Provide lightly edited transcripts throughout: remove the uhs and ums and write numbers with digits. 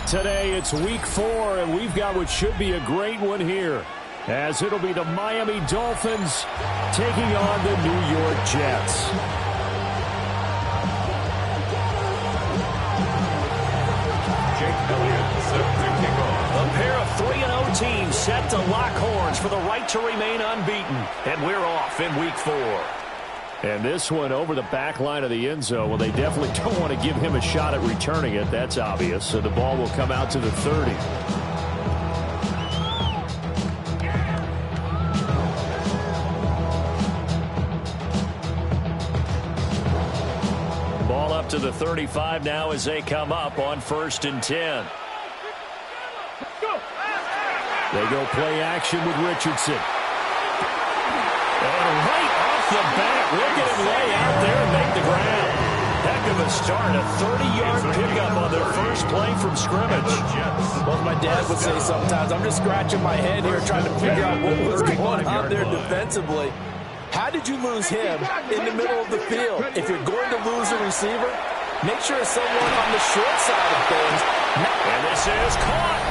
Today it's week 4, and we've got what should be a great one here, as it'll be the Miami Dolphins taking on the New York Jets. A pair of 3-0 teams set to lock horns for the right to remain unbeaten, and we're off in week 4. And this one over the back line of the end zone. Well, they definitely don't want to give him a shot at returning it. That's obvious. So the ball will come out to the 30. Ball up to the 35 now as they come up on 1st and 10. They go play action with Richardson. And right off the bat, look at him lay out there and make the ground. Heck of a start, a 30-yard pickup on their first play from scrimmage. Well, my dad would say sometimes, I'm just scratching my head here trying to figure out what was going on there defensively. How did you lose him in the middle of the field? If you're going to lose a receiver, make sure it's someone on the short side of things. And this is caught.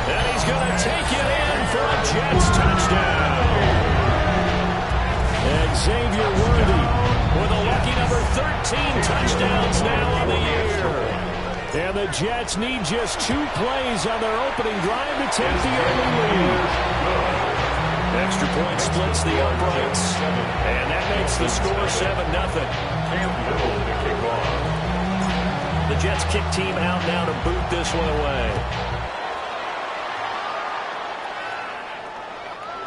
And he's going to take it in for a Jets touchdown. Xavier Worthy with a lucky number 13 touchdowns now on the year. And the Jets need just 2 plays on their opening drive to take the early lead. Extra point splits the uprights, and that makes the score 7-0. The Jets kick team out now to boot this one away.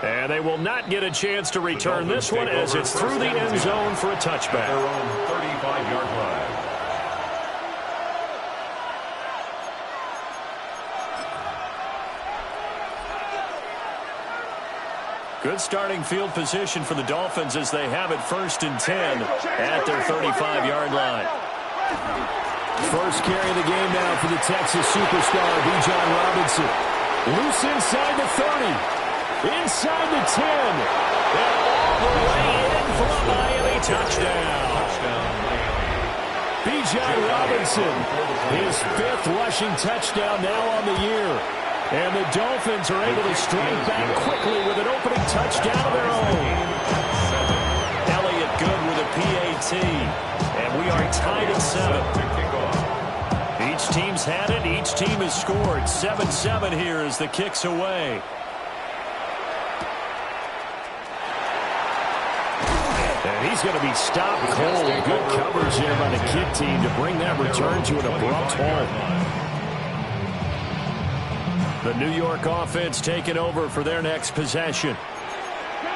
And they will not get a chance to return this one as it's through the end zone for a touchback. Their own 35-yard line. Good starting field position for the Dolphins as they have it 1st and 10 at their 35-yard line. First carry of the game now for the Texas superstar, Bijan Robinson. Loose inside the 30. Inside the 10. And all the way in for a Miami touchdown. Bijan Robinson, his 5th rushing touchdown now on the year. And the Dolphins are able to strike back quickly with an opening touchdown of their own. Elliott good with a PAT. And we are tied at 7. Each team's had it. Each team has scored. 7-7 here as the kick's away. And he's going to be stopped cold. Good coverage here by the kick team to bring that return to an abrupt halt. The New York offense taking over for their next possession.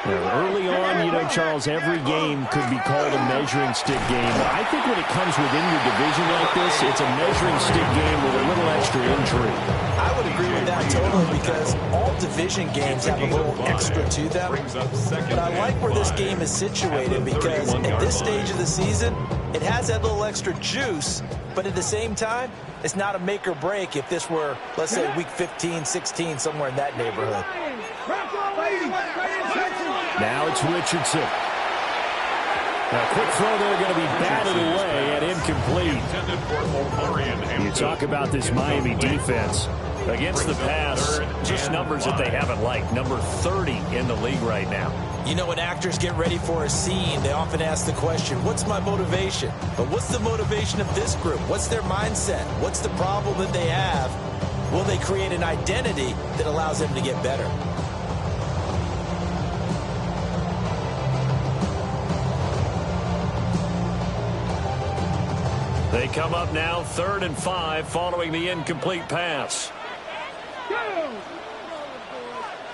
Early on, you know, Charles, every game could be called a measuring stick game. But I think when it comes within your division like this, it's a measuring stick game with a little extra intrigue. I would agree with that totally because all division games have a little extra to them. But I like where this game is situated because at this stage of the season, it has that little extra juice. But at the same time, it's not a make or break if this were, let's say, week 15, 16, somewhere in that neighborhood. Now it's Richardson. A quick throw there going to be batted away and incomplete. You talk about this Miami defense. Against the pass, just numbers that they haven't liked. Number 30 in the league right now. You know, when actors get ready for a scene, they often ask the question, what's my motivation? But what's the motivation of this group? What's their mindset? What's the problem that they have? Will they create an identity that allows them to get better? They come up now 3rd and 5 following the incomplete pass.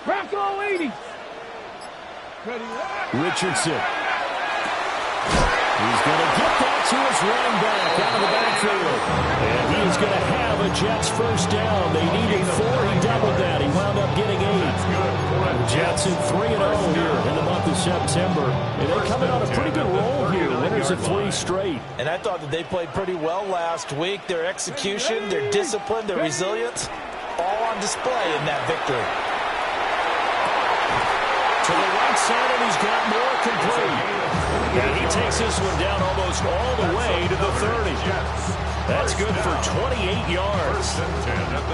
Bronco 80. Richardson. He's going to get that to his running back out of the backfield. And he is going to have a Jets first down. They needed 4. He doubled that. He wound up getting 8. The Jets in 3-0 here in the month of September. And they come in on a pretty good roll here. Winners of 3 straight. And I thought that they played pretty well last week. Their execution, their discipline, their resilience, all on display in that victory. To the right side, and he's got more complete. And he takes this one down almost all the way to the 30. That's good for 28 yards.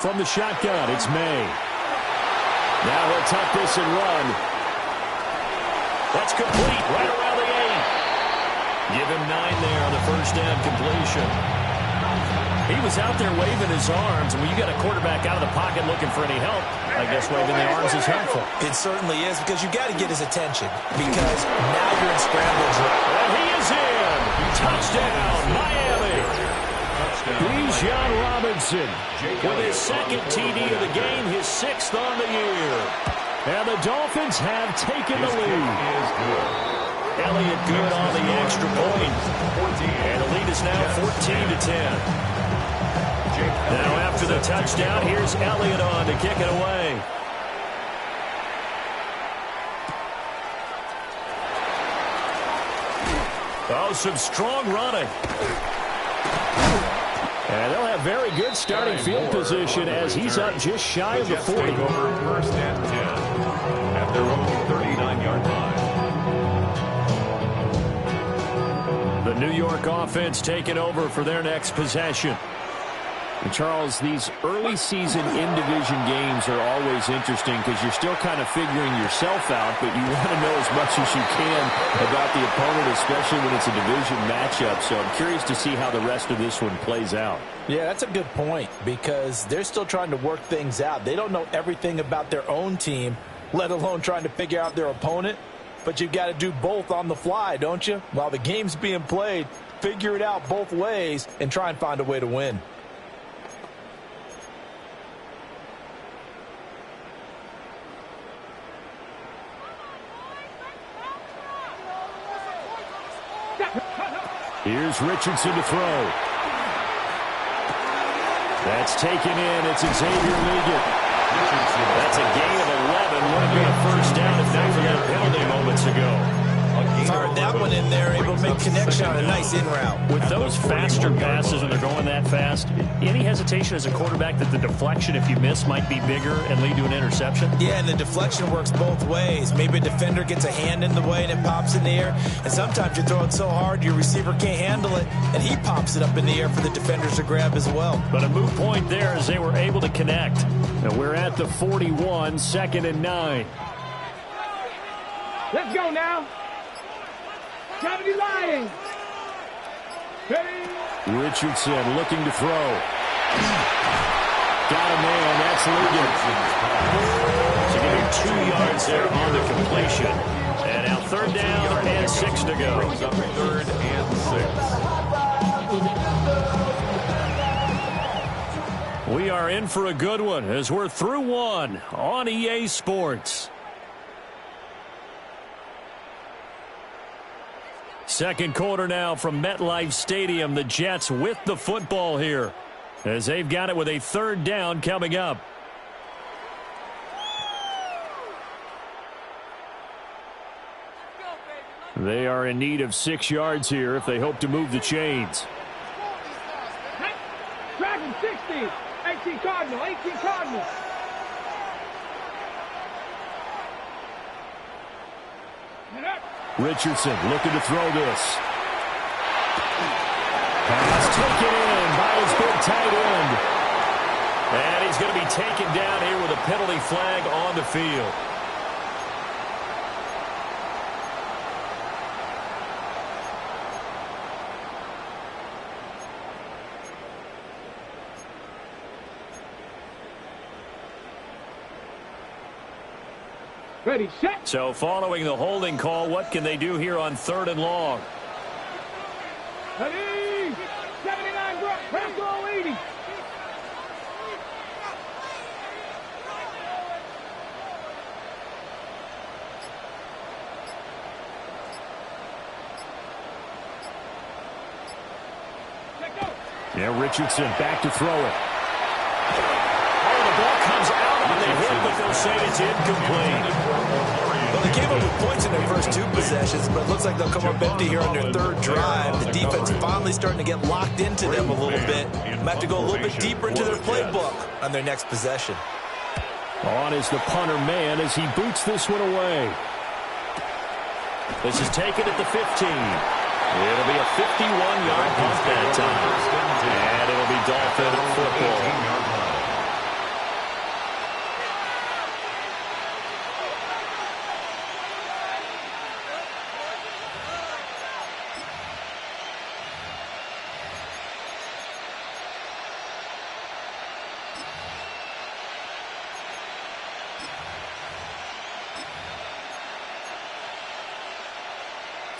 From the shotgun, it's May. Now he'll tuck this and run. That's complete right around the 8. Give him 9 there on the first down completion. He was out there waving his arms, and when you got a quarterback out of the pocket looking for any help, I guess waving the arms is helpful. It certainly is, because you got to get his attention, because now you're in scramble drill. And he is in. Touchdown, Miami. Bijan Robinson with his second TD of the game, his 6th on the year. And the Dolphins have taken the lead. Elliott good on the extra point. And the lead is now 14-10. Now after the touchdown, here's Elliott on to kick it away. Oh, some strong running. And they'll have very good starting field position as he's up just shy of the 40. Over first and 10 at their own 39-yard line. The New York offense taking over for their next possession. And Charles, these early season in-division games are always interesting because you're still kind of figuring yourself out, but you want to know as much as you can about the opponent, especially when it's a division matchup. So I'm curious to see how the rest of this one plays out. Yeah, that's a good point, because they're still trying to work things out. They don't know everything about their own team, let alone trying to figure out their opponent. But you've got to do both on the fly, don't you? While the game's being played, figure it out both ways and try and find a way to win. Here's Richardson to throw. That's taken in. It's Xavier Liggett. That's a gain of 11. Would have been a first down if not for that penalty moments ago. Fired that one in there, able to make connection on a nice in route. With those faster passes when they're going that fast, any hesitation as a quarterback that the deflection, if you miss, might be bigger and lead to an interception? Yeah, and the deflection works both ways. Maybe a defender gets a hand in the way and it pops in the air. And sometimes you throw it so hard your receiver can't handle it, and he pops it up in the air for the defenders to grab as well. But a moot point there as they were able to connect. And we're at the 41, 2nd and 9. Let's go now. Gravity Lions. Ready? Richardson looking to throw. Got a man. That's Liggett. So give him 2 yards there on the completion. And now 3rd down and 6 to go. Brings up 3rd and 6. We are in for a good one as we're through one on EA Sports. Second quarter now from MetLife Stadium. The Jets with the football here as they've got it with a 3rd down coming up. They are in need of 6 yards here if they hope to move the chains. Dragon 60. 18 Cardinal. 18 Cardinal. Richardson looking to throw this. Pass taken in by his big tight end. And he's going to be taken down here with a penalty flag on the field. Ready, set. So following the holding call, what can they do here on 3rd and long? Ready. 79 Brook. Press goal 80. Yeah, Richardson back to throw it. Oh, the ball comes out on the hit, but they'll say it's incomplete. Well, they came up with points in their first 2 possessions, but it looks like they'll come up empty here on their 3rd drive. The defense finally starting to get locked into them a little bit. Might have to go a little bit deeper into their playbook on their next possession. On is the punter man as he boots this one away. This is taken at the 15. It'll be a 51-yard punt that time. And it'll be Dolphin football.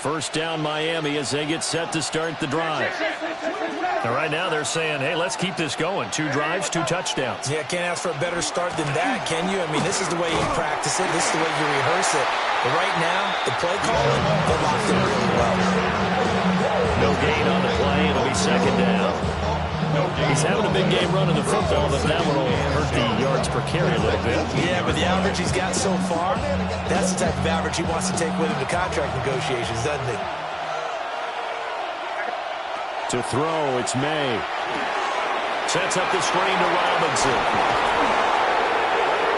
First down Miami as they get set to start the drive. And right now they're saying, hey, let's keep this going. 2 drives, 2 touchdowns. Yeah, can't ask for a better start than that, can you? I mean, this is the way you practice it. This is the way you rehearse it. But right now, the play calling, they're locked in really well. No gain on the play. It'll be second down. He's having a big game running the football, but that one will hurt the yards per carry a little bit. Yeah, but the average he's got so far, that's the type of average he wants to take with him to contract negotiations, doesn't he? To throw, it's May. Sets up the screen to Robinson.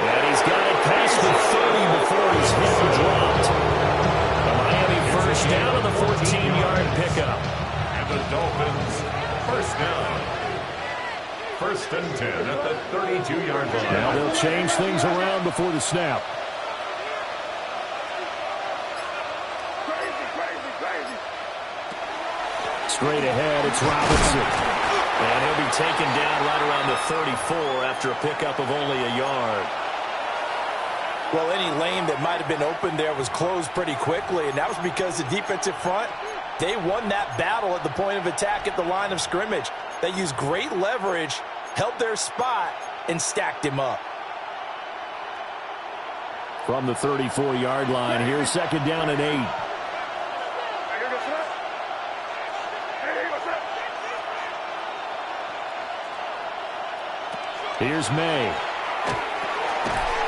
And he's got it past the 30 before he's hit and dropped. The Miami first down on the 14-yard pickup. And the Dolphins first down. First and 10 at the 32-yard line. Now they'll change things around before the snap. Straight ahead, it's Robinson. And he'll be taken down right around the 34 after a pickup of only a yard. Well, any lane that might have been open there was closed pretty quickly, and that was because the defensive front, they won that battle at the point of attack at the line of scrimmage. They used great leverage, held their spot, and stacked him up. From the 34-yard line, here's second down and 8. Here's May.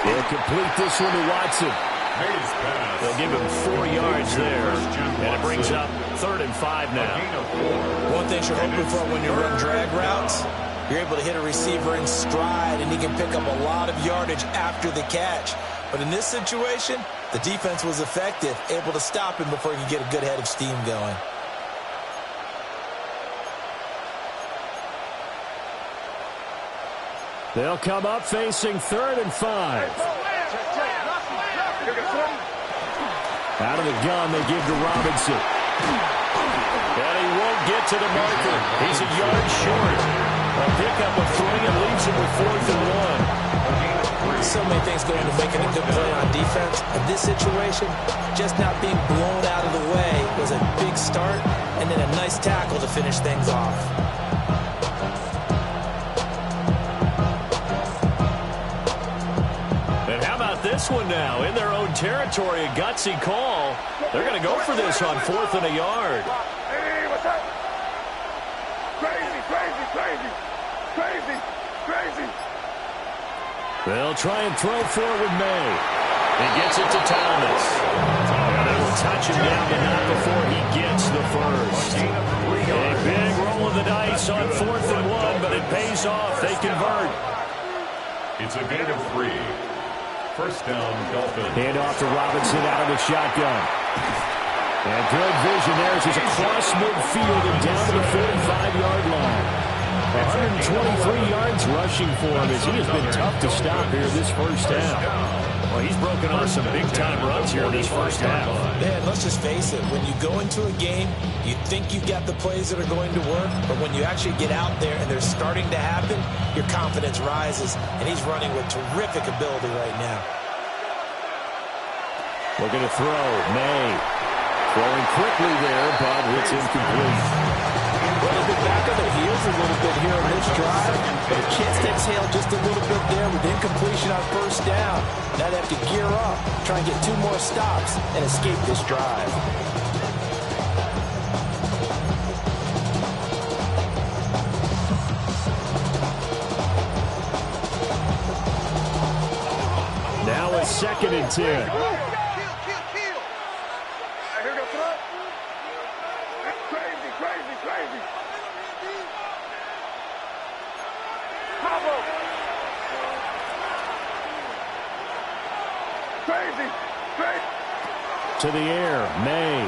They'll complete this one to Watson. They'll give him 4 yards there, and it brings up 3rd and 5 now. One thing you're hoping for when you run drag routes, you're able to hit a receiver in stride, and he can pick up a lot of yardage after the catch. But in this situation, the defense was effective, able to stop him before he could get a good head of steam going. They'll come up facing 3rd and 5. Out of the gun, they give to Robinson. And he won't get to the marker. He's a yard short. A pickup of 3 and leaves him with 4th and 1. So many things go into making a good play on defense. In this situation, just not being blown out of the way was a big start, and then a nice tackle to finish things off. This one now in their own territory, a gutsy call. They're going to go for this on 4th and a yard. Hey, what's up? Crazy, crazy, crazy, crazy, crazy. They'll try and throw for it with May. He gets it to Thomas. And they will touch him down, but not before he gets the first. A big roll of the dice on 4th and 1, but it pays off. They convert. It's a gain of 3. First down, Dolphins. Hand off to Robinson out of the shotgun. And good vision there as he's across midfield and down to the 45-yard line. 123 yards rushing for him as he has been tough to stop here this first half. Well, he's broken off some big-time runs here in this first half. Man, let's just face it. When you go into a game, you think you've got the plays that are going to work, but when you actually get out there and they're starting to happen, your confidence rises, and he's running with terrific ability right now. Looking to throw, May. Throwing quickly there, but it's incomplete. Well, they've been back on their heels a little bit here on this drive, but a chance to exhale just a little bit there with incompletion on first down. Now they have to gear up, try and get 2 more stops, and escape this drive. Now a 2nd and 10. To the air, May.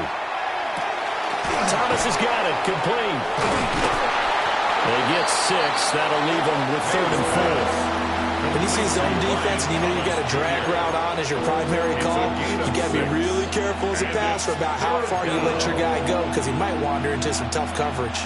Thomas has got it, complete. They get 6. That'll leave them with 3rd and 4. When you see zone defense and you know you got a drag route on as your primary call, you got to be really careful as a passer about how far you let your guy go because he might wander into some tough coverage.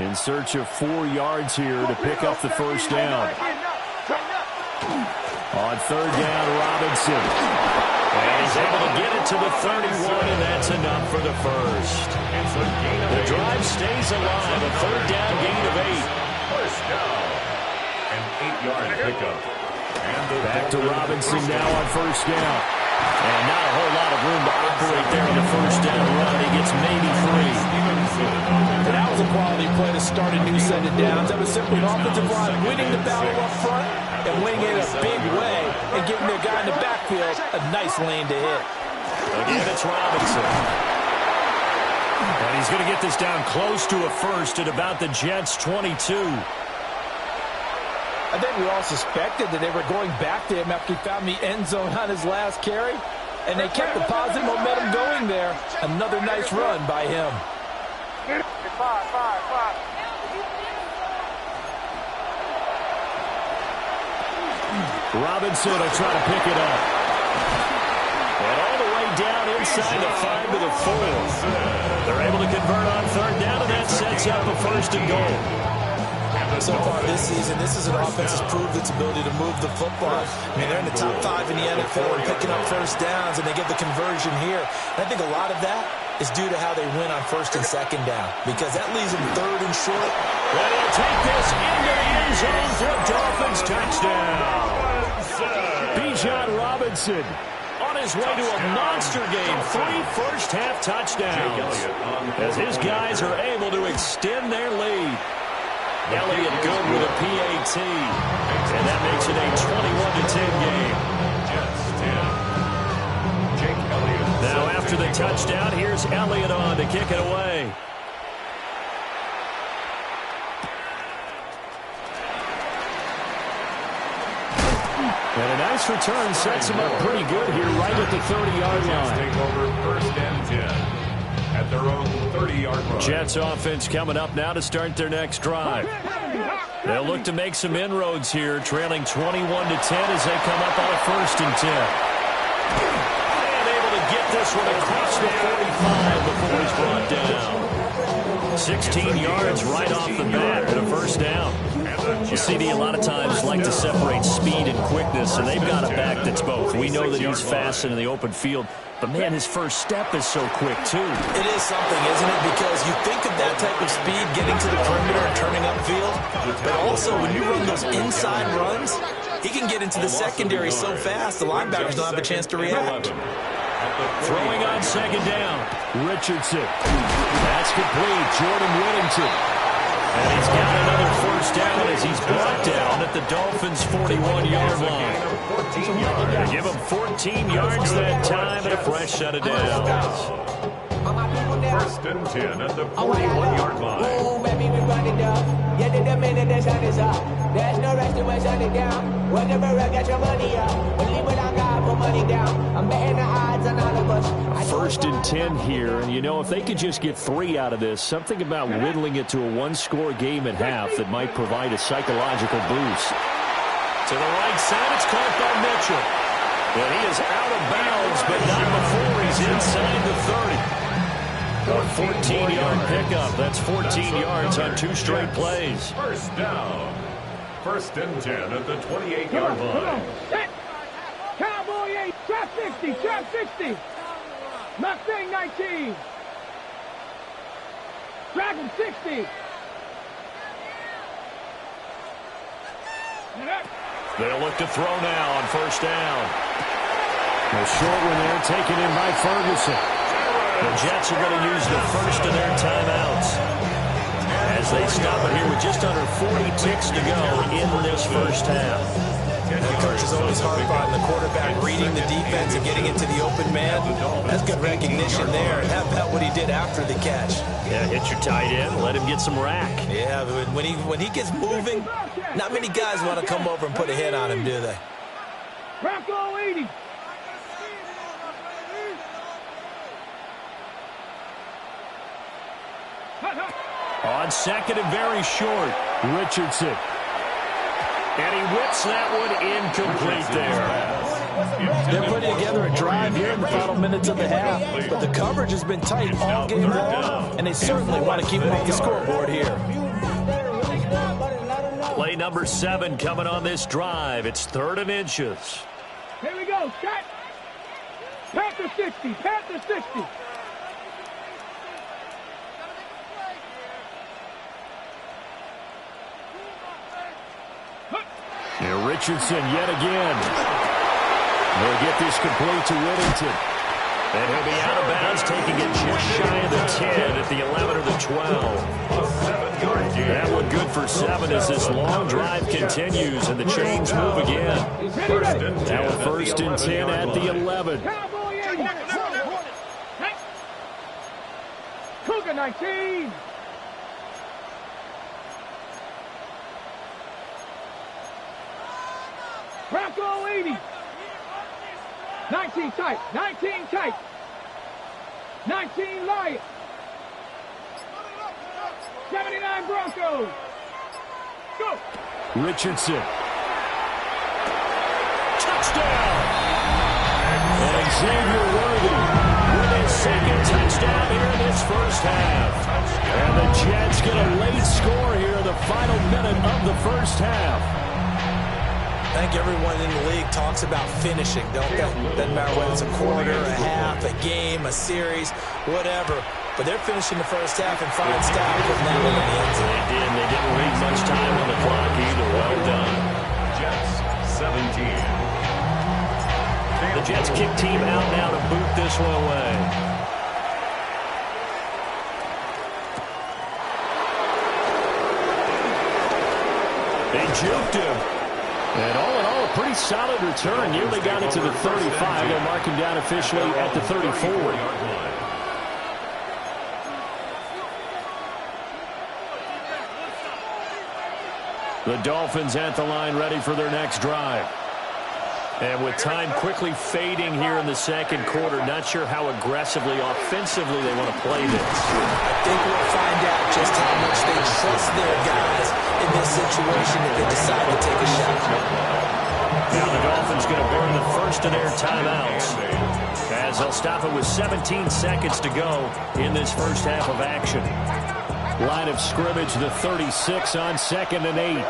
In search of 4 yards here to pick up the first down. On third down, Robinson. And he's able to get it to the 31, and that's enough for the first. The drive stays alive. A third down gain of 8. First down. An 8-yard pickup. Back to Robinson now on first down. And not a whole lot of room to operate there on the first down run. He gets maybe 3. That was a quality play to start a new set of downs. That was simply an offensive line winning the battle up front and winning it in a big way and giving their guy in the backfield a nice lane to hit. Again, it's Robinson. And he's going to get this down close to a first at about the Jets' 22. I think we all suspected that they were going back to him after he found the end zone on his last carry, and they kept the positive momentum going there. Another nice run by him. Robinson will try to pick it up. And all the way down inside the 5 to the 4. They're able to convert on third down, and that sets up a first and goal. So far this season, this is an offense that's proved its ability to move the football. I mean, they're in the top 5 in the NFL and picking up first downs, and they get the conversion here. And I think a lot of that is due to how they win on first and second down, because that leaves them third and short. And he'll take this into the end zone for a Dolphins touchdown. Bijan Robinson on his way to a monster game. 3 first-half touchdowns as his guys are able to extend their lead. Elliott good with a PAT. And that makes it a 21-10 game. Jake Elliott. Now after the touchdown, here's Elliott on to kick it away. And a nice return sets him up pretty good here right at the 30-yard line. Take over first and 10. At their own 30-yard line. Jets offense coming up now to start their next drive. They'll look to make some inroads here, trailing 21-10 as they come up on a first and 10. And able to get this one across the 45 before he's brought down. 16 yards right off the bat and a first down. CD a lot of times like to separate speed and quickness, and they've got a back that's both. We know that he's fast in the open field, but, man, his first step is so quick, too. It is something, isn't it? Because you think of that type of speed getting to the perimeter and turning upfield, but also when you run those inside runs, he can get into the secondary so fast the linebackers don't have a chance to react. Throwing on second down, Richardson. That's complete, Jordan Whittington. And he's got another first down as he's brought down at the Dolphins' 41-yard line. Give him 14 yards that time and a fresh set of downs. First and 10 at the 41-yard line. There's no rest to shut it down. Whatever I get your money up. Believe what I got, put money down. I'm betting the odds on all of us. First and 10 here, and you know, if they could just get 3 out of this, something about whittling it to a 1-score game at half that might provide a psychological boost. To the right side, it's caught by Mitchell. But he is out of bounds, but not before he's inside the 30. A 14-yard pickup. That's 14 yards on 2 straight plays. First down. First and 10 at the 28-yard line. Set. Cowboy 8, trap 60, trap 60. Mustang 19. Dragon 60. They'll look to throw now on first down. A short one there taken in by Ferguson. The Jets are going to use the first of their timeouts as they stop it here with just under 40 ticks to go in this first half. The coach is always hard on the quarterback reading the defense and getting into the open man. That's good recognition there. And how about what he did after the catch? Yeah, hit your tight end, let him get some rack. Yeah, but when he gets moving, not many guys want to come over and put a hit on him, do they? Bronco 80. On second and very short, Richardson. And he whips that one incomplete there. They're putting together a drive here in the final minutes of the half, but the coverage has been tight all game long, and they certainly want to keep them off the scoreboard here. Play number 7 coming on this drive. It's 3rd and inches. Here we go, set. Panther 60, Panther 60. Now Richardson yet again. They'll get this complete to Whittington. And he'll be out of bounds, taking it just shy of the 10 at the 11 or the 12. That one good for 7 as this long drive continues and the chains move again. Now a 1st and 10 at the 11. Cougar 19. Bronco 80. 19 tight. 19 tight. 19 Lion. 79 Broncos. Go. Richardson. Touchdown. And Xavier Worthy with his 2nd touchdown here in this first half. And the Jets get a late score here in the final minute of the first half. I think everyone in the league talks about finishing, don't they? Doesn't matter whether it's a quarter, a half, a game, a series, whatever. But they're finishing the first half in fine style, putting that one in the end zone. They did. They didn't leave much time on the clock either. Well done. Jets 17. The Jets kick team out now to boot this one away. They juked him. And all in all, a pretty solid return. Nearly got it to the 35. They'll mark him down officially at the 34. The Dolphins at the line ready for their next drive. And with time quickly fading here in the second quarter, not sure how aggressively, offensively they want to play this. I think we'll find out just how much they trust their guys in this situation if they decide to take a shot. Now the Dolphins going to burn the first of their timeouts as they'll stop it with 17 seconds to go in this first half of action. Line of scrimmage, the 36 on 2nd and 8.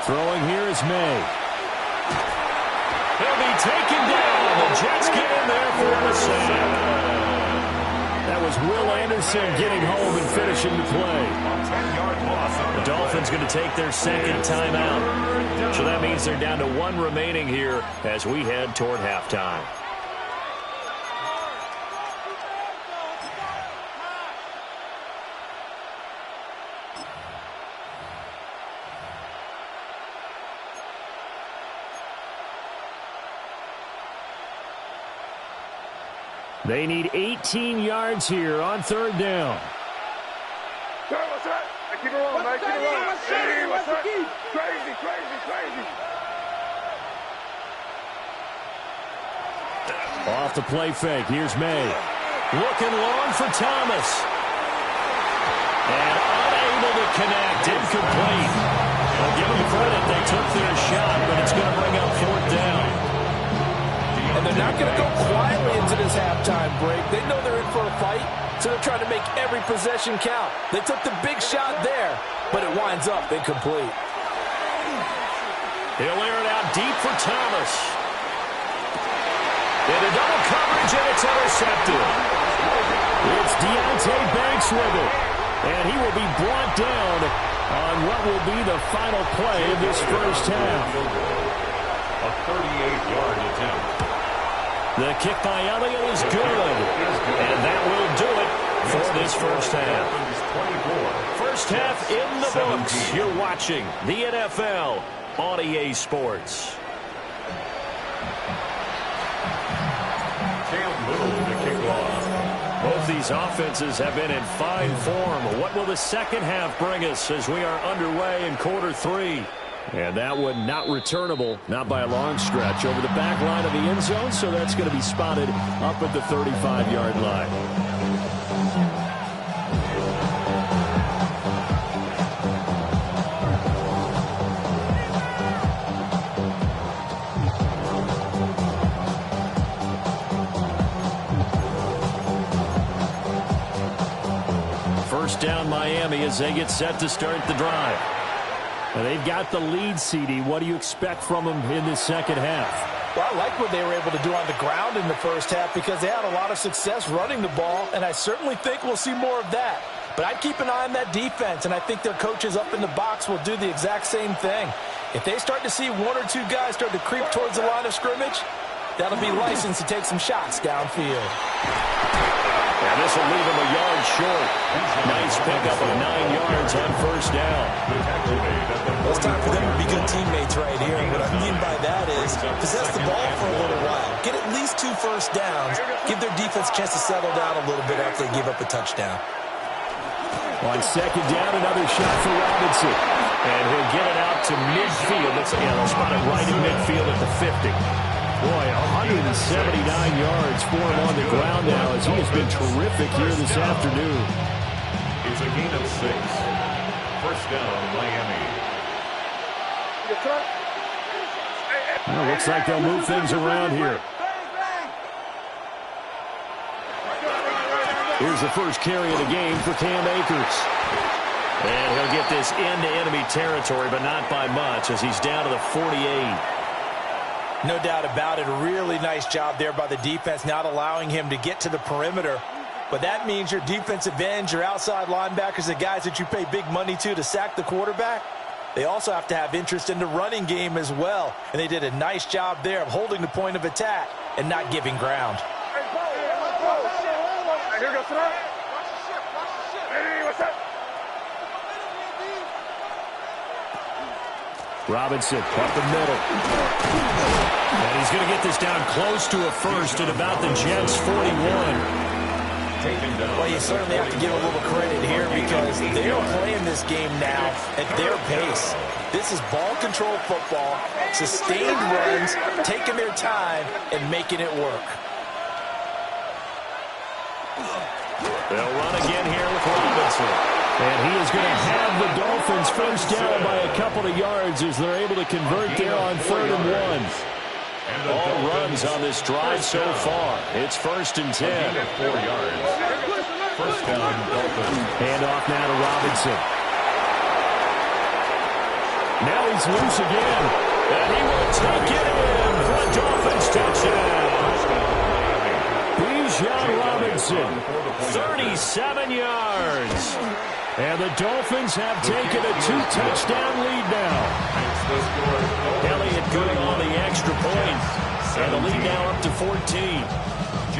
Throwing here is May. He'll be taken down. The Jets get in there for the sack. That was Will Anderson getting home and finishing the play. The Dolphins going to take their 2nd timeout. So that means they're down to 1 remaining here as we head toward halftime. They need 18 yards here on 3rd down. What's that? Keep it rolling, man. Keep it rolling. Hey, what's that? Crazy, crazy, crazy. Off the play fake. Here's May. Looking long for Thomas. And unable to connect. Incomplete. I'll give them credit. They took their shot, but it's going to bring up 4th down. And they're not going to go quietly into this halftime break. They know they're in for a fight, so they're trying to make every possession count. They took the big shot there, but it winds up incomplete. He'll air it out deep for Thomas. Into double coverage, and it's intercepted. It's Deontay Banks with it, and he will be brought down on what will be the final play of this first half. A 38-yard attempt. The kick by Elliott is good, and that will do it for this first half. First half in the books. You're watching the NFL on EA Sports. Both these offenses have been in fine form. What will the second half bring us as we are underway in quarter 3? And that one not returnable, not by a long stretch, over the back line of the end zone, so that's going to be spotted up at the 35-yard line. first down Miami as they get set to start the drive. Now they've got the lead, CD. What do you expect from them in this second half? Well, I like what they were able to do on the ground in the first half because they had a lot of success running the ball, and I certainly think we'll see more of that. But I'd keep an eye on that defense, and I think their coaches up in the box will do the exact same thing. If they start to see one or two guys start to creep towards the line of scrimmage, that'll be licensed to take some shots downfield. And this will leave him a yard short. Nice pickup of 9 yards on first down. Well, it's time for them to be good teammates right here. What I mean by that is possess the ball for a little while. Get at least 2 first downs. Give their defense a chance to settle down a little bit after they give up a touchdown. On second down, another shot for Robinson. And he'll get it out to midfield. They'll spot it right in midfield at the 50. Boy, 179 yards for him on the ground now as he has been terrific here this afternoon. It's a gain of 6. First down, Miami. Well, looks like they'll move things around here. Here's the first carry of the game for Cam Akers. And he'll get this into enemy territory, but not by much as he's down to the 48. No doubt about it. A really nice job there by the defense, not allowing him to get to the perimeter. But that means your defensive ends, your outside linebackers, the guys that you pay big money to sack the quarterback, they also have to have interest in the running game as well. And they did a nice job there of holding the point of attack and not giving ground. Here goes tonight. Hey, what's up? Robinson up the middle. And he's going to get this down close to a first at about the Jets' 41. Well, you certainly have to give a little credit here because they are playing this game now at their pace. This is ball control football, sustained runs, taking their time, and making it work. They'll run again here with Robinson. And he is going to have the Dolphins first down by a couple of yards as they're able to convert there on 3rd and 1. All runs on this drive so far. It's 1st and 10. 4 yards. First down, Dolphins. Hand off now to Robinson. Now he's loose again. And he will take it in for a Dolphins touchdown. Bijan Robinson, 37 yards. And the Dolphins have taken a 2-touchdown lead now. Elliott good on the extra point. And the lead now up to 14.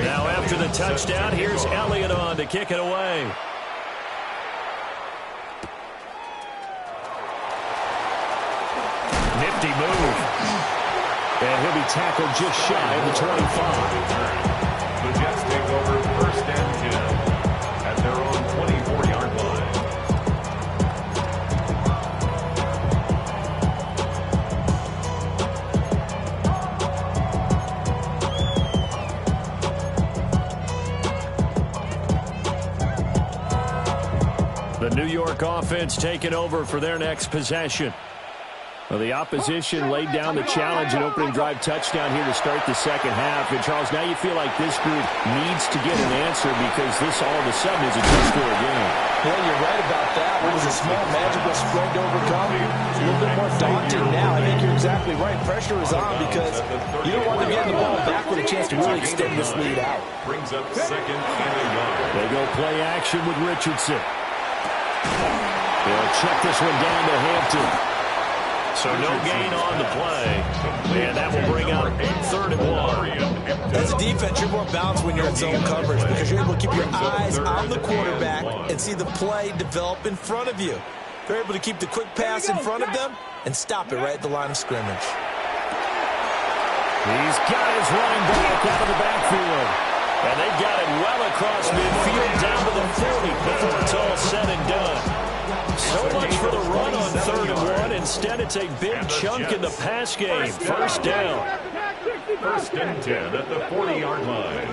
Now after the touchdown, here's Elliott on to kick it away. Nifty move. And he'll be tackled just shy of the 25. The Jets take over 1st and 10 at their own 24-yard line. The New York offense taking over for their next possession. Well, the opposition laid down the challenge and opening drive touchdown here to start the second half. And, Charles, now you feel like this group needs to get an answer because this all of a sudden is a two-score game. Well, you're right about that. It was a small, magical spread to overcome. It's a little bit more daunting now. I think you're exactly right. Pressure is on because you don't want them getting the ball back with a chance to really extend this lead out. Brings up 2nd and a yard. They go play action with Richardson. They'll check this one down to Hampton. So no gain on the play. And that will bring up 3rd and 1. As a defense, you're more balanced when you're in zone coverage because you're able to keep your eyes on the quarterback and see the play develop in front of you. They're able to keep the quick pass in front of them and stop it right at the line of scrimmage. He's got his running back out of the backfield. And they've got it well across midfield down to the 40 before it's all said and done. So much for the run on 3rd and 1. Instead, it's a big chunk in the pass game. First down. 1st and 10 at the 40-yard line.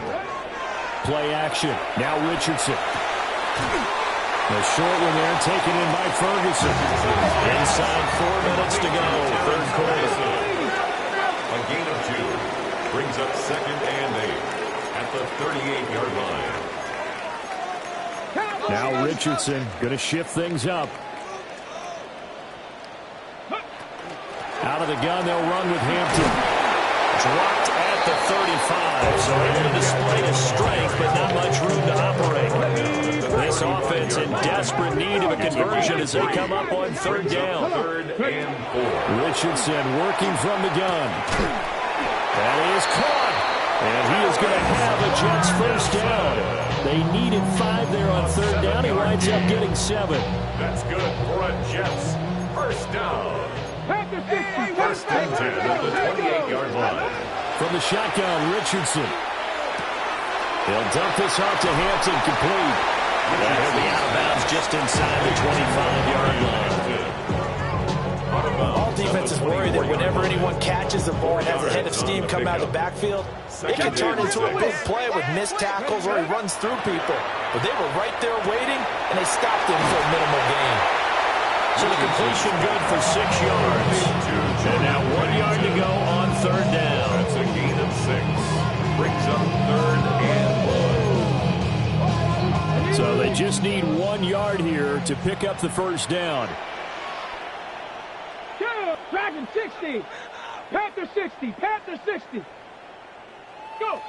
Play action. Now Richardson. The short one there taken in by Ferguson. Inside 4 minutes to go. 3rd quarter. A gain of 2. Brings up 2nd and 8 at the 38-yard line. Now Richardson going to shift things up. Out of the gun, they'll run with Hampton. Dropped at the 35, so able to display his strength, but not much room to operate. This offense in desperate need of a conversion as they come up on third down. Third and 4. Richardson working from the gun. That is caught. And he is going to have a Jets first down. They needed 5 there on third down. He winds up getting 7. That's good for a Jets first down. First and 10 at the 28-yard line. From the shotgun, Richardson. He'll dump this off to Hampton, complete. And he'll be out of bounds just inside the 25-yard line. All defenses worry that whenever anyone catches the ball and has a head of steam come out of the backfield, it can turn into a big play with missed tackles or he runs through people. But they were right there waiting, and they stopped him for a minimal gain. So the completion good for 6 yards. And now 1 yard to go on third down. That's a gain of 6. Brings up third and 1. So they just need 1 yard here to pick up the first down. Dragon 60. Panther 60. Panther 60. Go.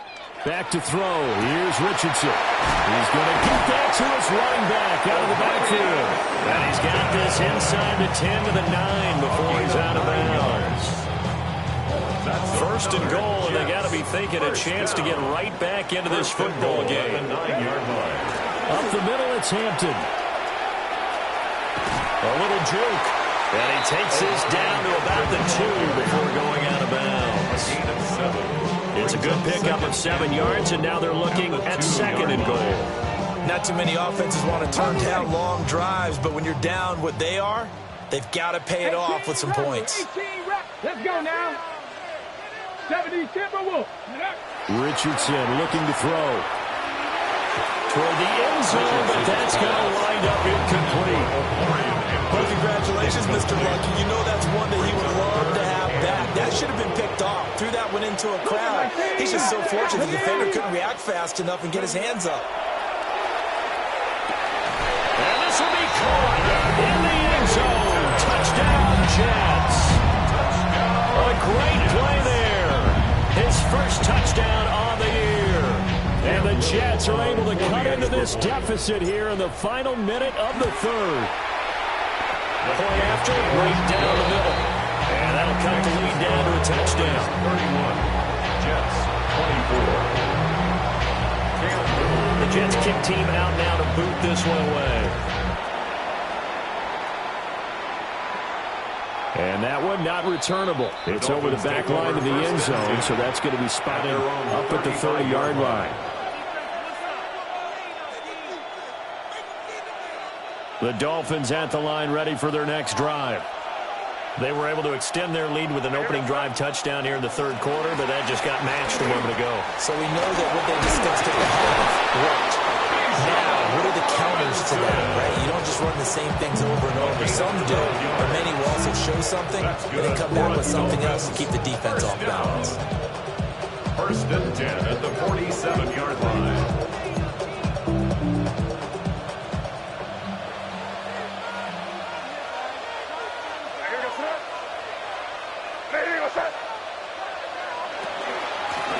Back to throw. Here's Richardson. He's going to get that to his running back out of the backfield. And he's got this inside the 10 to the 9 before he's out of bounds. First and goal, and they got to be thinking a chance to get right back into this football game. 9-yard line. Up the middle, it's Hampton. A little juke. And he takes this down to about the 2 before going out of bounds. Gain of 7. It's a good pickup of 7 yards, and now they're looking at second and goal. Not too many offenses want to turn down long drives, but when you're down what they are, they've got to pay it off with some points. Let's go now. 70 Timberwolves. Richardson looking to throw. Toward the end zone, but that's going to wind up incomplete. Well, congratulations, Mr. Lucky. You know that's one that he would love to have back. That should have been picked off. Threw that one into a crowd. He's just so fortunate the defender couldn't react fast enough and get his hands up. And this will be caught in the end zone. Touchdown, Jets. A great play there. His first touchdown on the year. And the Jets are able to cut into this deficit here in the final minute of the third. Point after, right down the middle. And that'll cut the lead down to a touchdown. 31. Jets, 24. The Jets kick team out now to boot this one away. And that one not returnable. It's over the back line of the end zone, so that's going to be spotted up at the 30-yard line. The Dolphins at the line ready for their next drive. They were able to extend their lead with an opening drive touchdown here in the third quarter, but that just got matched a moment ago. So we know that what they discussed at the half worked. Now, what are the counters to that, right? You don't just run the same things over and over. Some do, but many will also show something, and then come back with something else to keep the defense off balance. First and 10 at the 47-yard line.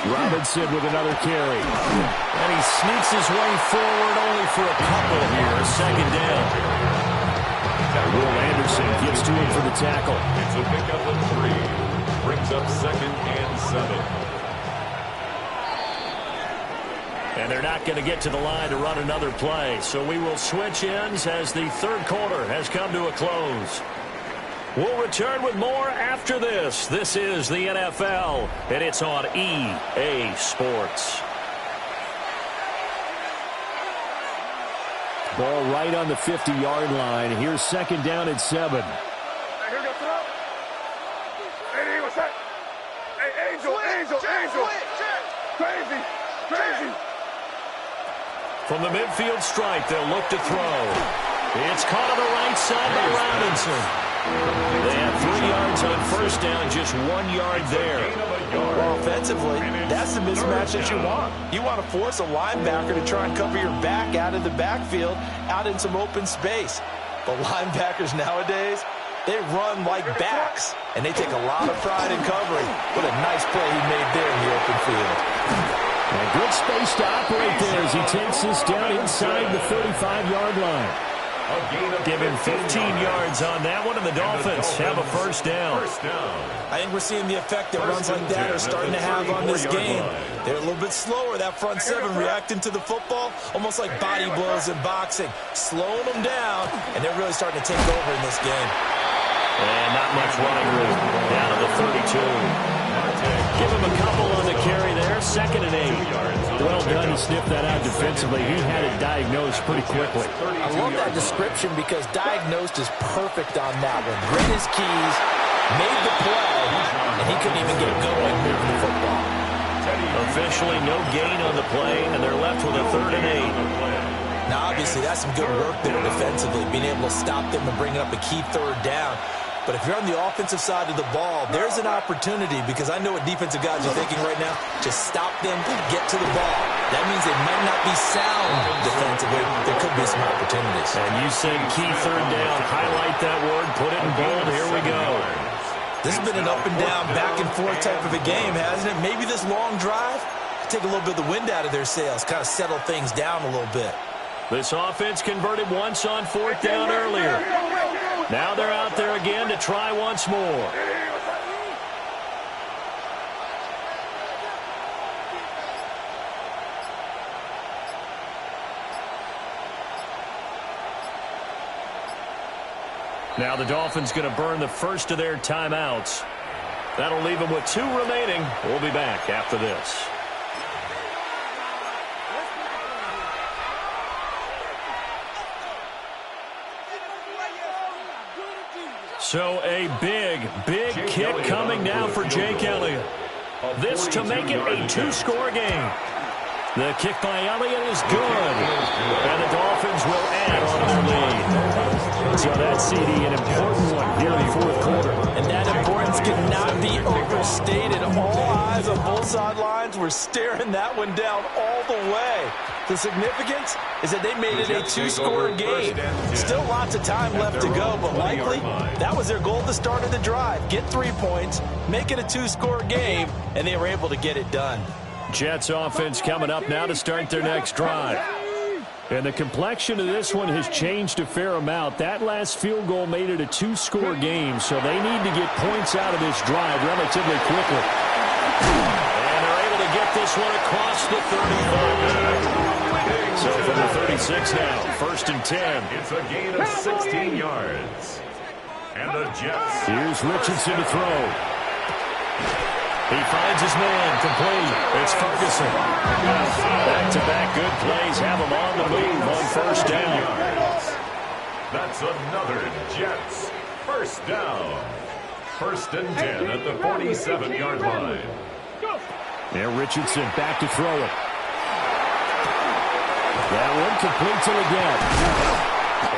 Robinson with another carry. And he sneaks his way forward only for a couple here. A second down. Will Anderson gets to him for the tackle. It's a pickup of 3. Brings up second and 7. And they're not going to get to the line to run another play. So we will switch ends as the third quarter has come to a close. We'll return with more after this. This is the NFL, and it's on EA Sports. Ball right on the 50-yard line. Here's second down at 7. Hey, what's that? Hey, Angel. Crazy. From the midfield stripe, they'll look to throw. It's caught on the right side by Robinson. They have 3 yards on first down, just 1 yard there. Well, offensively, That's the mismatch that you want. You want to force a linebacker to try and cover your back out of the backfield, out in some open space. But linebackers nowadays, they run like backs, and they take a lot of pride in covering. What a nice play he made there in the open field. A good space to operate there as he takes this down inside the 35-yard line. Give him 15 yards on that one, and the Dolphins have a first down. I think we're seeing the effect that runs like that are starting to have on this game. They're a little bit slower, that front seven, reacting to the football, almost like body blows in boxing, slowing them down, and they're really starting to take over in this game. And not much running room. Down to the 32. Give him a couple on the carry there. 2nd and 8. Well done to sniff that out defensively. He had it diagnosed pretty quickly. I love that description because diagnosed is perfect on that one. Read his keys, made the play, and he couldn't even get going moving the football. Officially no gain on the play, and they're left with a 3rd and 8. Now, obviously, that's some good work there defensively, being able to stop them and bringing up a key 3rd down. But if you're on the offensive side of the ball, there's an opportunity, because I know what defensive guys are thinking right now. Just stop them, get to the ball. That means they might not be sound defensively. There could be some opportunities. And you said key 3rd down. Highlight that word. Put it in bold. Here we go. This has been an up and down, back and forth type of a game, hasn't it? Maybe this long drive take a little bit of the wind out of their sails, kind of settle things down a little bit. This offense converted once on 4th down earlier. Now they're out there again to try once more. Now the Dolphins going to burn the first of their timeouts. That'll leave them with 2 remaining. We'll be back after this. So a big kick coming now for Jake Elliott. This to make it a 2-score game. The kick by Elliott is good. And the Dolphins will add on to their lead. So that's CD, an important one here in the 4th quarter. And that importance cannot be overstated. All eyes on both sidelines were staring that one down all the way. The significance is that they made it a 2-score game. Still lots of time left to go, but likely that was their goal at the start of the drive. Get 3 points, make it a 2-score game, and they were able to get it done. Jets offense coming up now to start their next drive. And the complexion of this one has changed a fair amount. That last field goal made it a 2-score game, so they need to get points out of this drive relatively quickly. And they're able to get this one across the 35. So from the 36 now, 1st and 10. It's a gain of 16 yards. And the Jets. Here's Richardson to throw. He finds his man complete. It's Ferguson. Back-to-back good plays have him on the move on 1st down. That's another Jets first down. 1st and 10 at the 47-yard line. There, Richardson back to throw it. That one complete to again.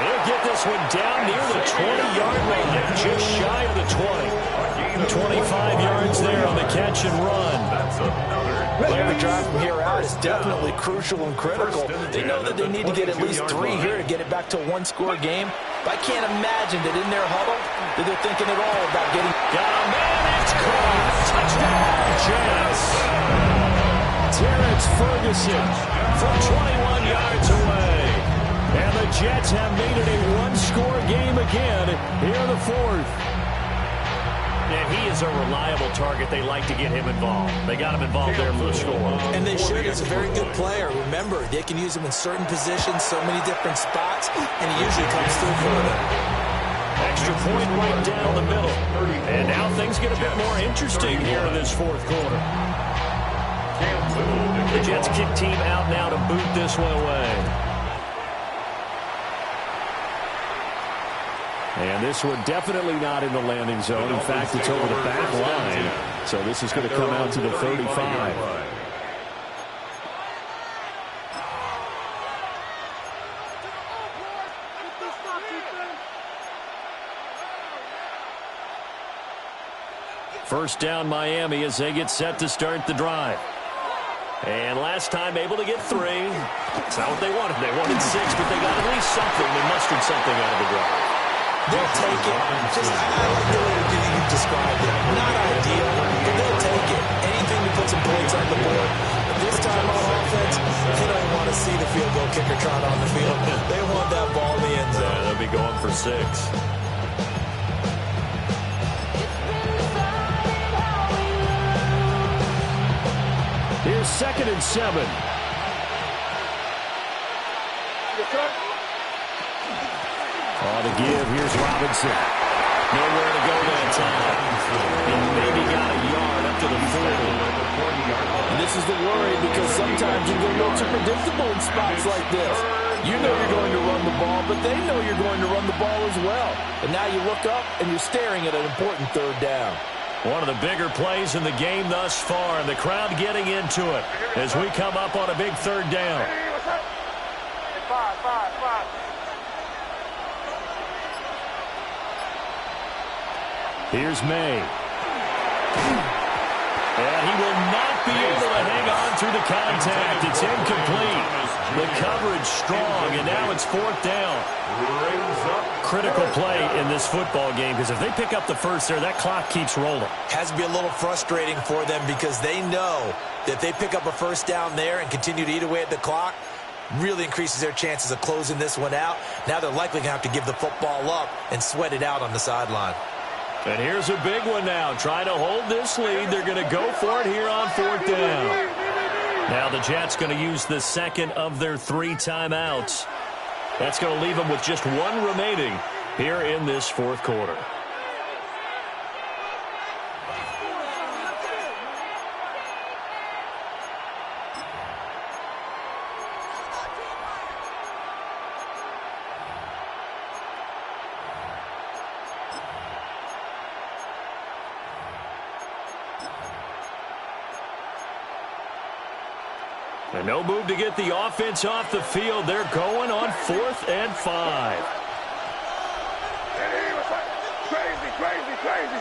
He'll get this one down near the 20-yard line, just shy of the 20. 25 yards there on the catch and run. That's another. Every drive from here out is definitely crucial and critical. They know that they need to get at least 3 here to get it back to a 1-score game. But I can't imagine that in their huddle that they're thinking at all about getting. Got a man, it's caught. Touchdown, Jets. Terrence Ferguson from 21 yards away. And the Jets have made it a 1-score game again here in the 4th. And he is a reliable target. They like to get him involved. They got him involved there for the score. And they should. He's a very good player. Remember, they can use him in certain positions, so many different spots, and he usually comes through for them. Extra point right down the middle. And now things get a bit more interesting here in this 4th quarter. The Jets kick team out now to boot this one away. And this one definitely not in the landing zone. In fact, it's over the back line. So this is going to come out to the 35. First down Miami as they get set to start the drive. And last time able to get 3. It's not what they wanted. They wanted 6, but they got at least something. They mustered something out of the drive. They'll take it. I like the way you described it. Not ideal, but they'll take it. Anything to put some points on the board. But this time on offense, they don't want to see the field goal kicker trot on the field. They want that ball in the end zone. They'll be going for 6. Here's 2nd and 7. On the give, here's Robinson. Nowhere to go that time. He maybe got a yard up to the 40. And this is the worry because sometimes you get a little too predictable in spots like this. You know you're going to run the ball, but they know you're going to run the ball as well. And now you look up and you're staring at an important 3rd down. One of the bigger plays in the game thus far, and the crowd getting into it as we come up on a big 3rd down. Here's May. And he will not be able to hang on through the contact. It's incomplete. The coverage strong, and now it's 4th down. Critical play in this football game, because if they pick up the first there, that clock keeps rolling. Has to be a little frustrating for them because they know that they pick up a 1st down there and continue to eat away at the clock, really increases their chances of closing this one out. Now they're likely going to have to give the football up and sweat it out on the sideline. And here's a big one now. Trying to hold this lead. They're going to go for it here on 4th down. Now the Jets going to use the 2nd of their 3 timeouts. That's going to leave them with just 1 remaining here in this 4th quarter. And no move to get the offense off the field. They're going on 4th and 5. Crazy.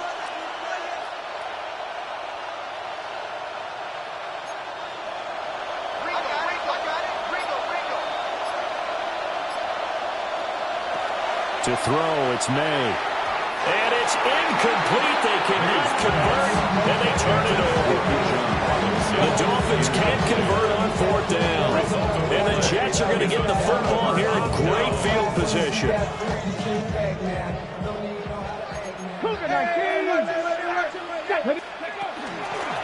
To throw, it's May. And it's incomplete. They cannot convert, and they turn it over. The Dolphins can't convert on 4th down. And the Jets are going to get the football here in great field position.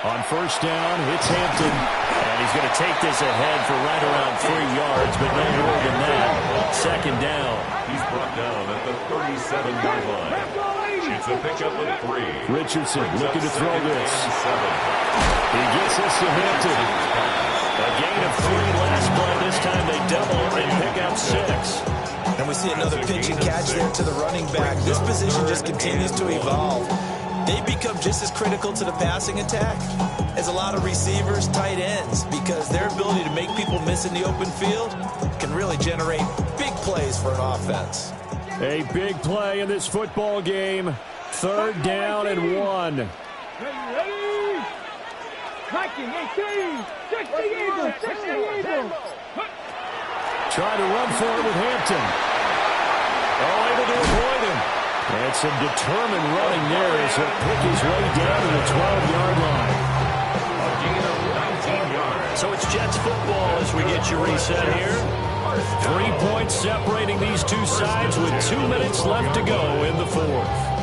On 1st down, it's Hampton. And he's going to take this ahead for right around 3 yards, but no more than that. 2nd down. He's brought down at the 37-yard line. It's a pickup of 3. Richardson looking to throw this. He gets this to Hampton. A gain of 3 last play. This time they double and pick up 6. And we see another pitch and catch there to the running back. This position just continues to evolve. They become just as critical to the passing attack as a lot of receivers, tight ends, because their ability to make people miss in the open field can really generate big plays for an offense. A big play in this football game. 3rd down and 1. Ready? Hiking, 18, 60 Eagles, 60 Eagles. Trying to run for it with Hampton. Oh, able to avoid him. And some determined running there as he'll pick his way down to the 12-yard line. A gain of 19 yards. So it's Jets football as we get you reset here. 3 points separating these two sides with 2 minutes left to go in the 4th.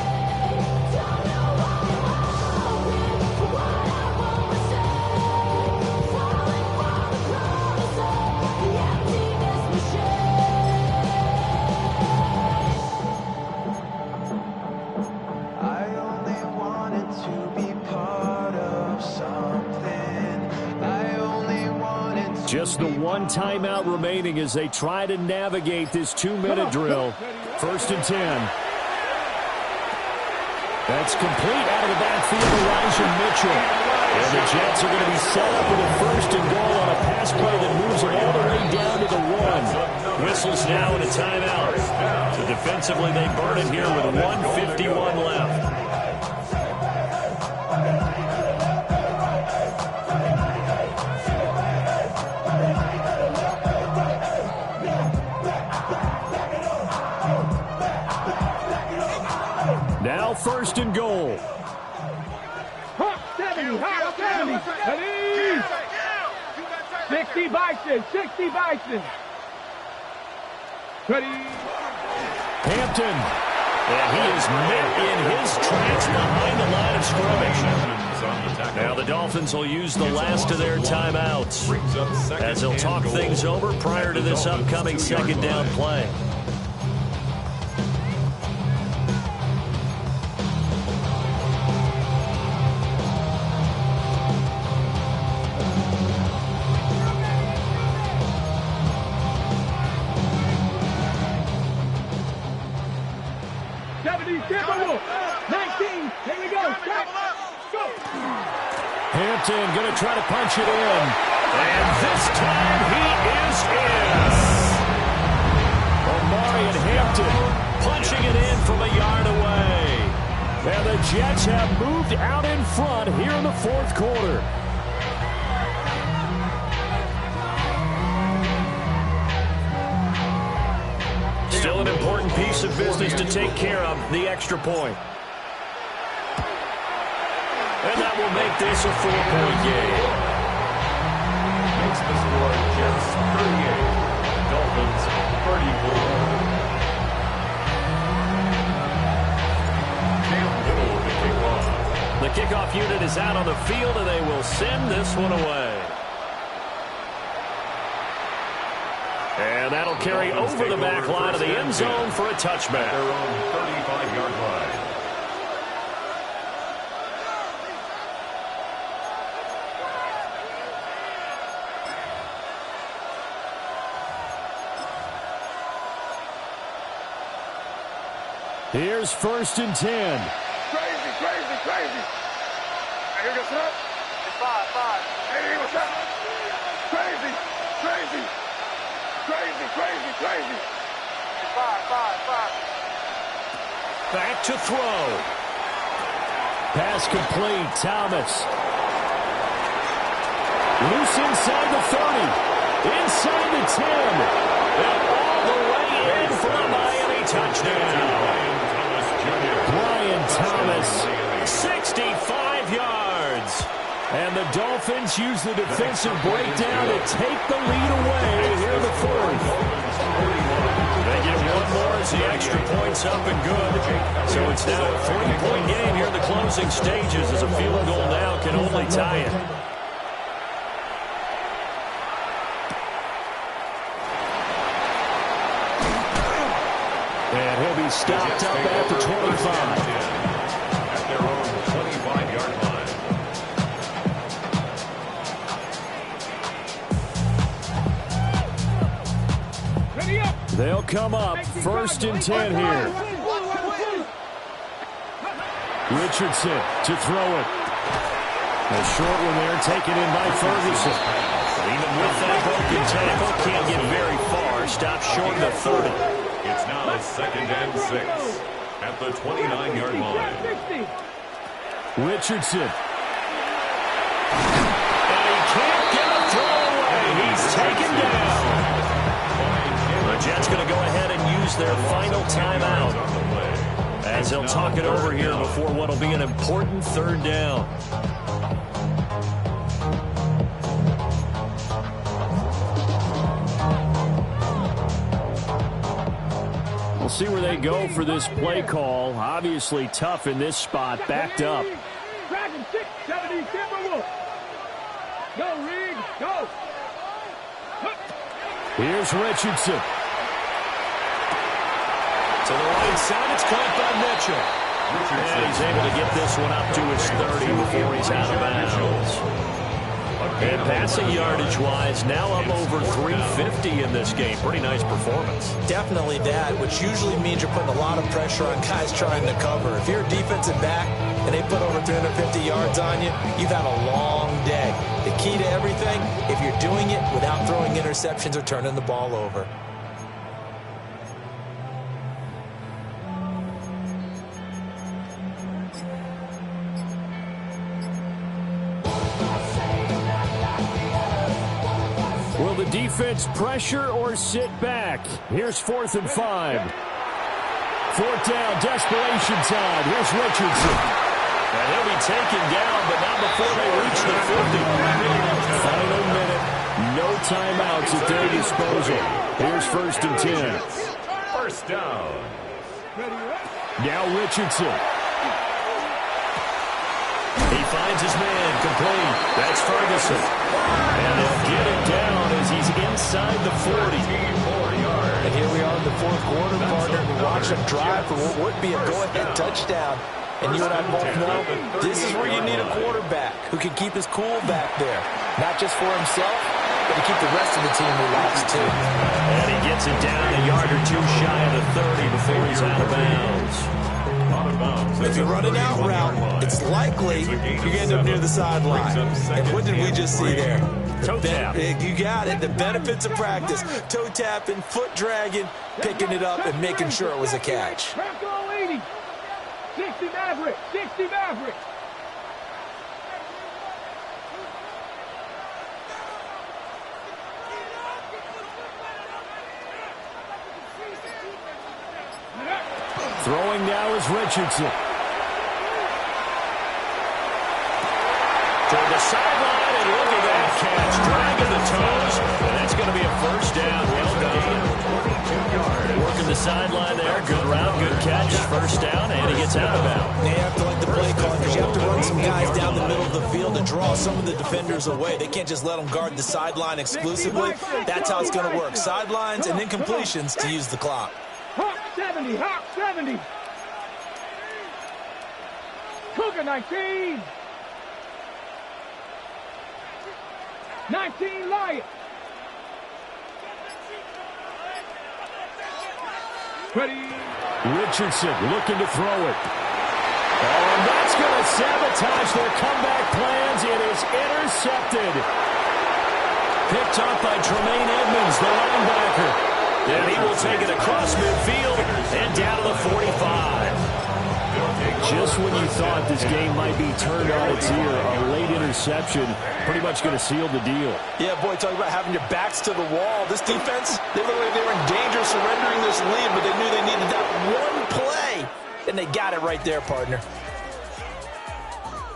Just the 1 timeout remaining as they try to navigate this 2-minute drill. 1st and 10. That's complete out of the backfield, Elijah Mitchell. And the Jets are going to be set up with a 1st and goal on a pass play that moves them all the way down to the 1. Whistles now and a timeout. So defensively they burn it here with 1:51 left. 60 Bison, 60 Bison. Ready. Hampton. And he is met in his tracks behind the line of scrimmage. Now the Dolphins will use the last of their timeouts as they'll talk things over prior to this upcoming second down play. Hampton going to try to punch it in. And this time he is in. Omarion Hampton punching it in from a yard away. And the Jets have moved out in front here in the fourth quarter. Still an important piece of business to take care of, the extra point. And that will make this a 4-point game. Makes the score Jets 38, Dolphins 34. The kickoff unit is out on the field, and they will send this one away. And that'll carry over the back line of the end zone for a touchback. Their own 35-yard line. Here's 1st and 10. Crazy, crazy, crazy. Hey, here goes up. It's 5. Hey, what's up? Crazy, crazy. Crazy, crazy, crazy. It's 5. Back to throw. Pass complete. Thomas. Loose inside the 30. Inside the 10. And all the way in for a Miami touchdown. Brian Thomas, 65 yards. And the Dolphins use the defensive breakdown to take the lead away here in the fourth. They get one more as the extra point's up and good. So it's now a 3-point game here in the closing stages as a field goal now can only tie it. And he'll be stopped up at the 25. At their own 25-yard line. Ready up. They'll come up 1st and 10 here. Richardson to throw it. A short one there taken in by Ferguson. Even with that broken tackle, can't get very far. Stopped short of the 30. It's now 2nd and 6 at the 29-yard line. Richardson. And he can't get a throw away. He's taken down. The Jets going to go ahead and use their final timeout as they'll talk it over here before what will be an important 3rd down. We'll see where they go for this play call. Obviously tough in this spot, backed up. Dragon 6, 70, Timberwolf. Go, Reed, go. Here's Richardson. To the right side, it's caught by Mitchell. And he's able to get this one up to his 30 before he's out of bounds. And passing yardage-wise, now up over 350 in this game. Pretty nice performance. Definitely that, which usually means you're putting a lot of pressure on guys trying to cover. If you're a defensive back and they put over 350 yards on you, you've had a long day. The key to everything, if you're doing it without throwing interceptions or turning the ball over. Will the defense pressure or sit back? Here's 4th and 5. 4th down, desperation time. Here's Richardson. And he'll be taken down, but not before they reach the 50. Final minute, no timeouts at their disposal. Here's 1st and 10. First down. Now Richardson. He finds his man complete. That's Ferguson. And they'll get him down as he's inside the 40. And here we are in the 4th quarter, partner. We watch him drive for what would be a go-ahead touchdown. And you and I both know this is where you need a quarterback who can keep his cool back there. Not just for himself, but to keep the rest of the team relaxed, too. And he gets it down a yard or two shy of the 30 before he's out of bounds. If you run an out route, it's likely you're going to end up near the sideline. And what did we just see there? Toe tap. You got it. The benefits of practice. Toe tapping, foot dragging, picking it up, and making sure it was a catch. 60 Maverick. 60 Maverick. Throwing now is Richardson. Toward the sideline, and look at that catch. Dragging the toes, and that's going to be a first down. Well done. Working the sideline there. Good route, good catch. First down, and he gets out of bounds. You have to like the play call because you have to run some guys down the middle of the field to draw some of the defenders away. They can't just let them guard the sideline exclusively. That's how it's going to work. Sidelines and then completions to use the clock. Hawk 70. Hawk 70. Cougar 19. 19 Lion. Ready. Richardson looking to throw it. Oh, and that's going to sabotage their comeback plans. It is intercepted. Picked off by Tremaine Edmonds, the linebacker. And he will take it across midfield and down to the 45. Just when you thought this game might be turned on its ear, a late interception pretty much going to seal the deal. Yeah, boy, talking about having your backs to the wall. This defense, they looked like they were in danger of surrendering this lead, but they knew they needed that one play, and they got it right there, partner.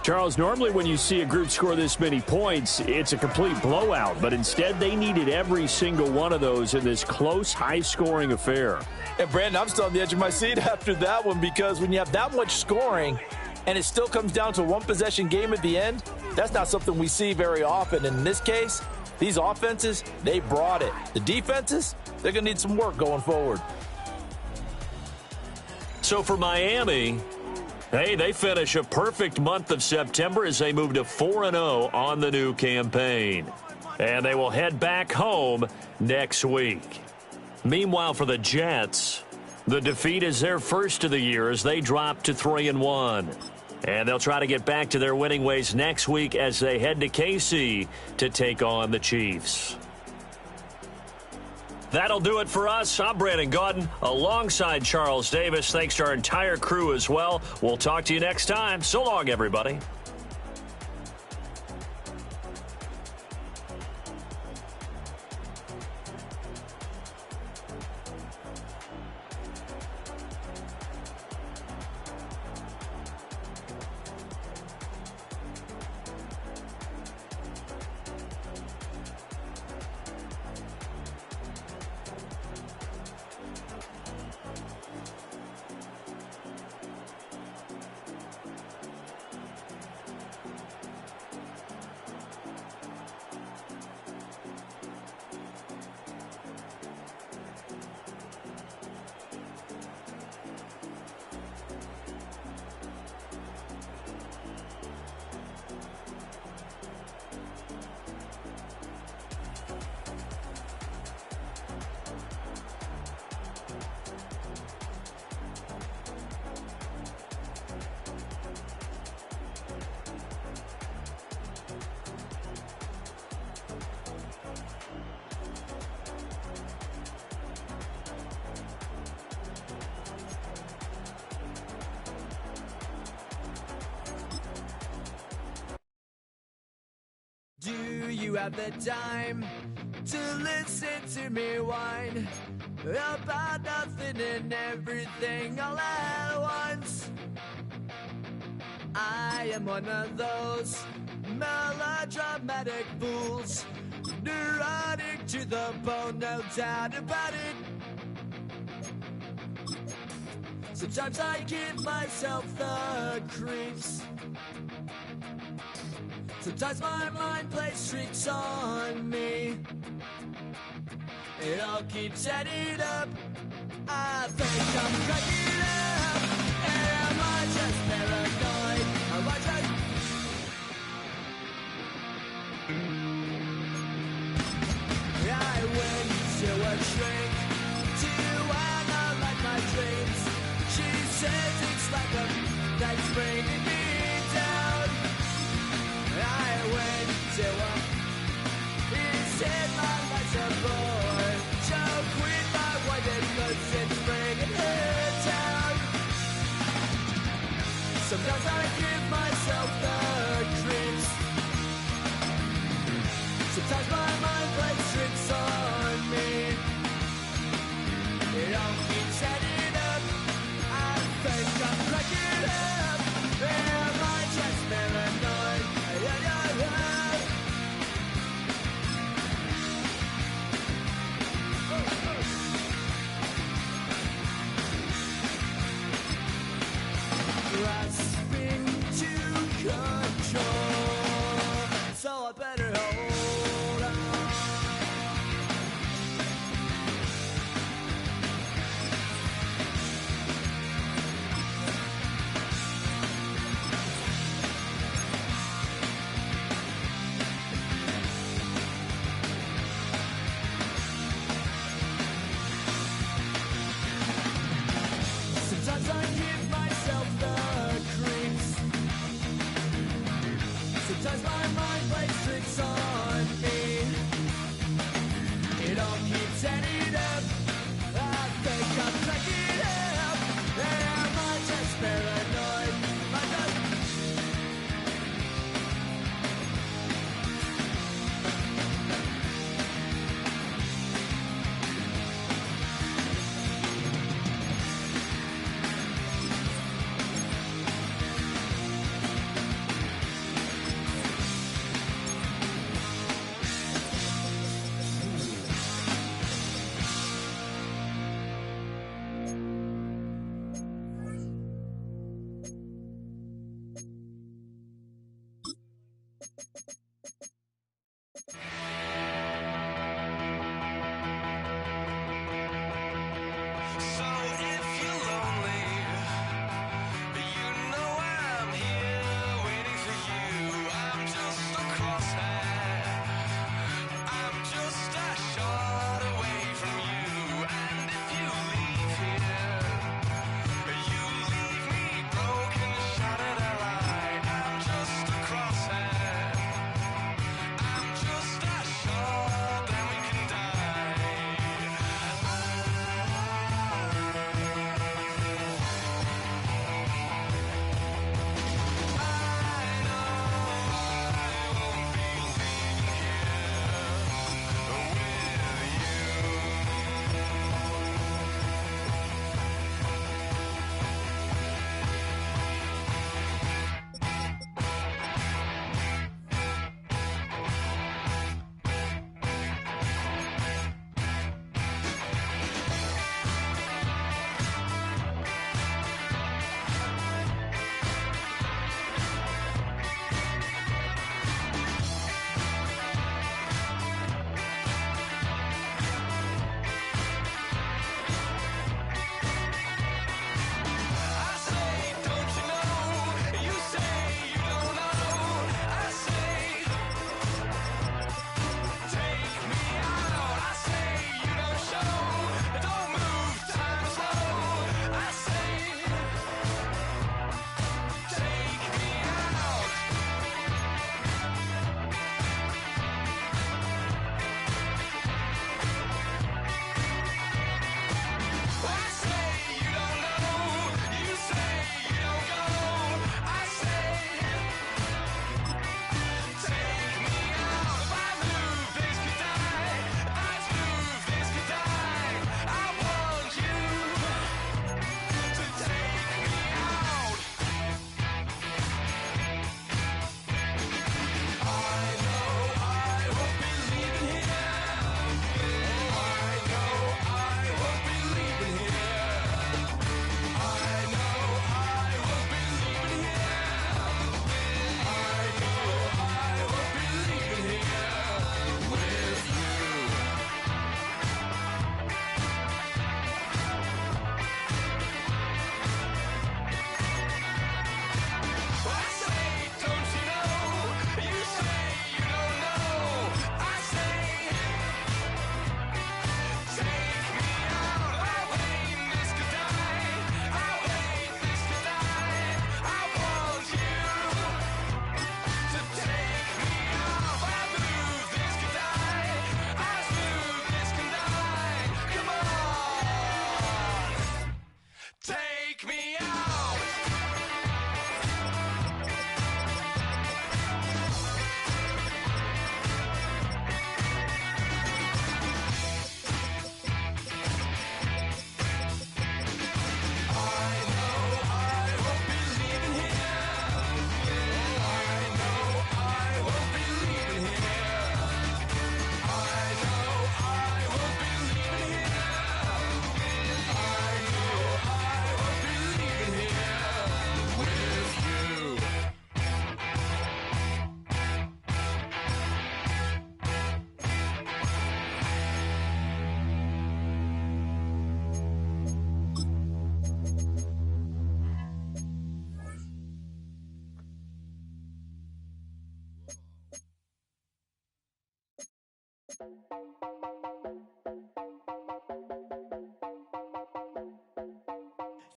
Charles, normally when you see a group score this many points, it's a complete blowout. But instead, they needed every single one of those in this close, high-scoring affair. And, Brandon, I'm still on the edge of my seat after that one because when you have that much scoring and it still comes down to a one-possession game at the end, that's not something we see very often. And in this case, these offenses, they brought it. The defenses, they're going to need some work going forward. So for Miami, hey, they finish a perfect month of September as they move to 4-0 on the new campaign. And they will head back home next week. Meanwhile, for the Jets, the defeat is their first of the year as they drop to 3-1. And they'll try to get back to their winning ways next week as they head to KC to take on the Chiefs. That'll do it for us. I'm Brandon Gaudin alongside Charles Davis. Thanks to our entire crew as well. We'll talk to you next time. So long, everybody. Do you have the time to listen to me whine about nothing and everything all at once? I am one of those melodramatic fools, neurotic addict to the bone, no doubt about it. Sometimes I give myself the creeps. Sometimes my mind plays tricks on me. It all keeps adding up. I think I'm cracking up. Am I just paranoid? Am I just... I went to a shrink to analyze my dreams. She says it's like a that's bringing me down. I went to a... He said my life's a bore. So quit my wife because it's bringing her down. Sometimes I give myself the creeps. Sometimes my mind plays tricks on me. It all keeps adding up. I think I'm cracking up. Am I just paranoid? Grasping to control, so I better hold on.